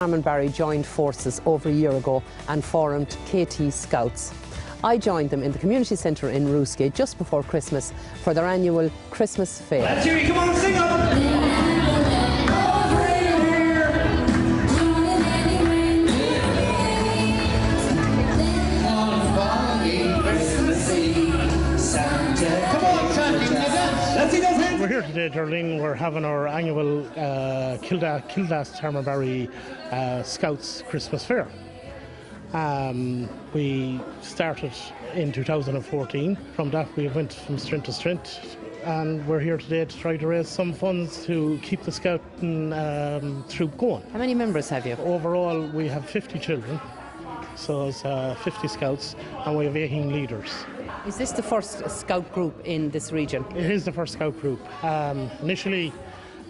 Termonbarry joined forces over a year ago and formed KT Scouts. I joined them in the community centre in Ruskay just before Christmas for their annual Christmas fair. Let's hear you, come on, sing up! We're here today, Darlene. We're having our annual Kilglass Termonbarry Scouts Christmas Fair. We started in 2014. From that we went from strength to strength, and we're here today to try to raise some funds to keep the Scouting troop going. How many members have you? Overall we have 50 children, so it's 50 Scouts, and we have 18 leaders. Is this the first Scout group in this region? It is the first Scout group. Initially,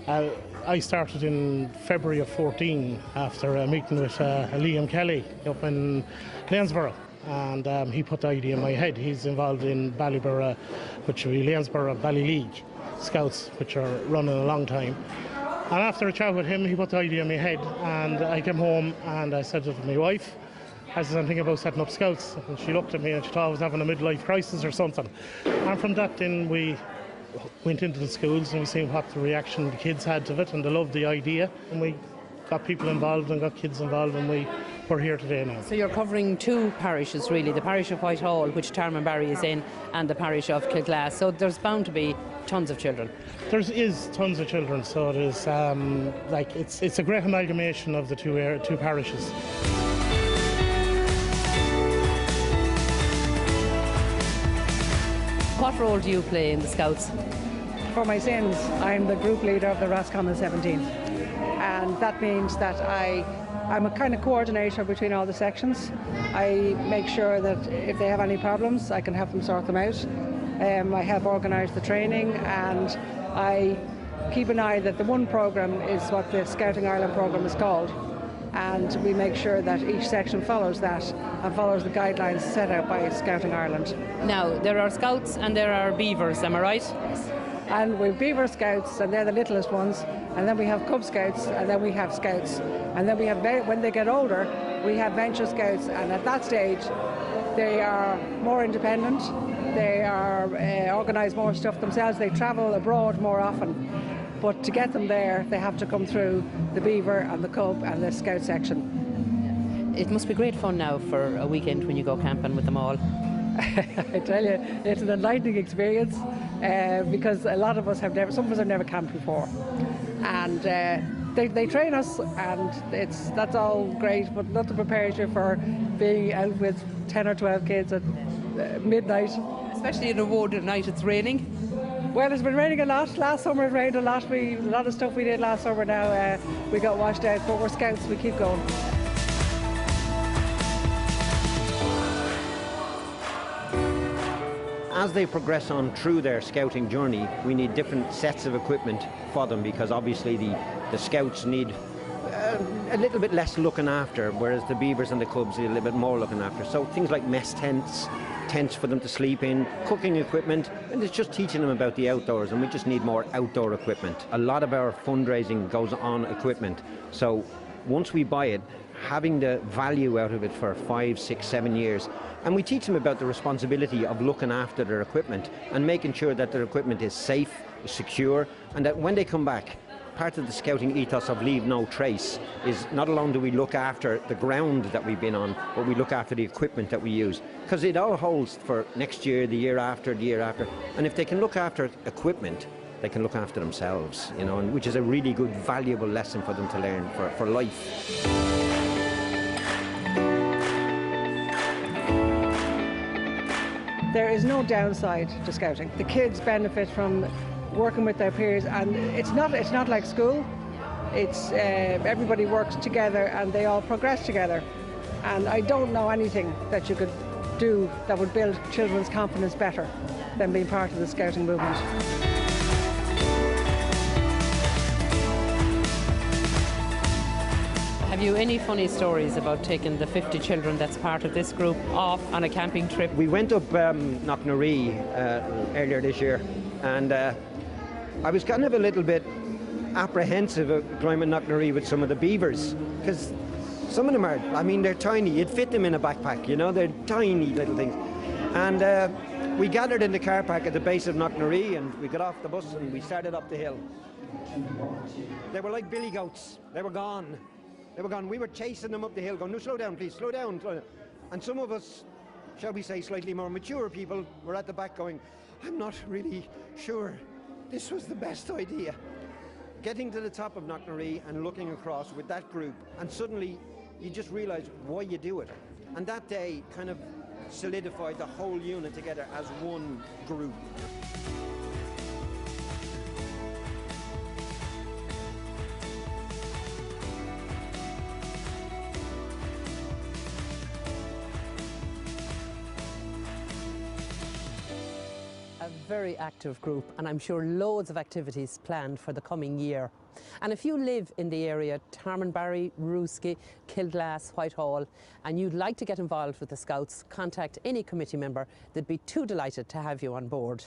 I started in February of 14 after a meeting with Liam Kelly up in Lanesborough, and he put the idea in my head. He's involved in Ballyborough, which will be Lanesborough Ballyleague Scouts, which are running a long time. And after a chat with him, he put the idea in my head, and I came home and I said to my wife, I said, I'm thinking about setting up Scouts. And she looked at me and she thought I was having a midlife crisis or something. And from that then we went into the schools and we seen what the reaction the kids had to it, and they loved the idea. And we got people involved and got kids involved, and we're here today now. So you're covering two parishes really, the parish of Whitehall, which Termonbarry is in, and the parish of Kilglass. So there's bound to be tons of children. There is tons of children, so there's it's a great amalgamation of the two parishes. What role do you play in the Scouts? For my sins, I'm the group leader of the Roscommon 17, and that means that I'm a kind of coordinator between all the sections. I make sure that if they have any problems, I can help them sort them out. I help organise the training, and I keep an eye that the one programme is what the Scouting Ireland programme is called, and we make sure that each section follows that and follows the guidelines set out by Scouting Ireland. Now, there are Scouts and there are Beavers, am I right? Yes. And we've Beaver Scouts, and they're the littlest ones, and then we have Cub Scouts, and then we have Scouts, and then we have, when they get older, we have Venture Scouts, and at that stage they are more independent, they are organise more stuff themselves, they travel abroad more often. But to get them there, they have to come through the Beaver and the Cub and the Scout section. It must be great fun now for a weekend when you go camping with them all. I tell you, it's an enlightening experience because a lot of us some of us have never camped before. And they train us, and that's all great, but nothing prepares you for being out with 10 or 12 kids at midnight. Especially in a wood at night, it's raining. Well, it's been raining a lot. Last summer it rained a lot. A lot of stuff we did last summer now we got washed out, but we're Scouts, we keep going. As they progress on through their scouting journey, we need different sets of equipment for them, because obviously the Scouts need a little bit less looking after, whereas the Beavers and the Cubs need a little bit more looking after. So things like mess tents for them to sleep in, cooking equipment, and it's just teaching them about the outdoors, and we just need more outdoor equipment. A lot of our fundraising goes on equipment, so once we buy it, having the value out of it for 5, 6, 7 years, and we teach them about the responsibility of looking after their equipment and making sure that their equipment is safe, secure, and that when they come back, part of the Scouting ethos of leave no trace is not alone do we look after the ground that we've been on, but we look after the equipment that we use, because it all holds for next year, the year after, the year after. And if they can look after equipment, they can look after themselves, you know, and which is a really good, valuable lesson for them to learn for life. There is no downside to Scouting. The kids benefit from working with their peers, and it's not like school. It's everybody works together and they all progress together. And I don't know anything that you could do that would build children's confidence better than being part of the Scouting movement. Have you any funny stories about taking the 50 children that's part of this group off on a camping trip? We went up Knocknaree earlier this year, and I was kind of a little bit apprehensive of climbing Knocknaree with some of the beavers, because some of them are, I mean, they're tiny. You'd fit them in a backpack, you know, they're tiny little things. And we gathered in the car park at the base of Knocknaree, and we got off the bus and we started up the hill. They were like billy goats. They were gone. They were gone. We were chasing them up the hill, going, no, slow down, please, slow down, slow down. And some of us, shall we say, slightly more mature people were at the back going, I'm not really sure this was the best idea. Getting to the top of Knocknaree and looking across with that group, and suddenly you just realise why you do it. And that day kind of solidified the whole unit together as one group. A very active group, and I'm sure loads of activities planned for the coming year. And if you live in the area, Termonbarry, Ruski, Kilglass, Whitehall, and you'd like to get involved with the Scouts, contact any committee member. They'd be too delighted to have you on board.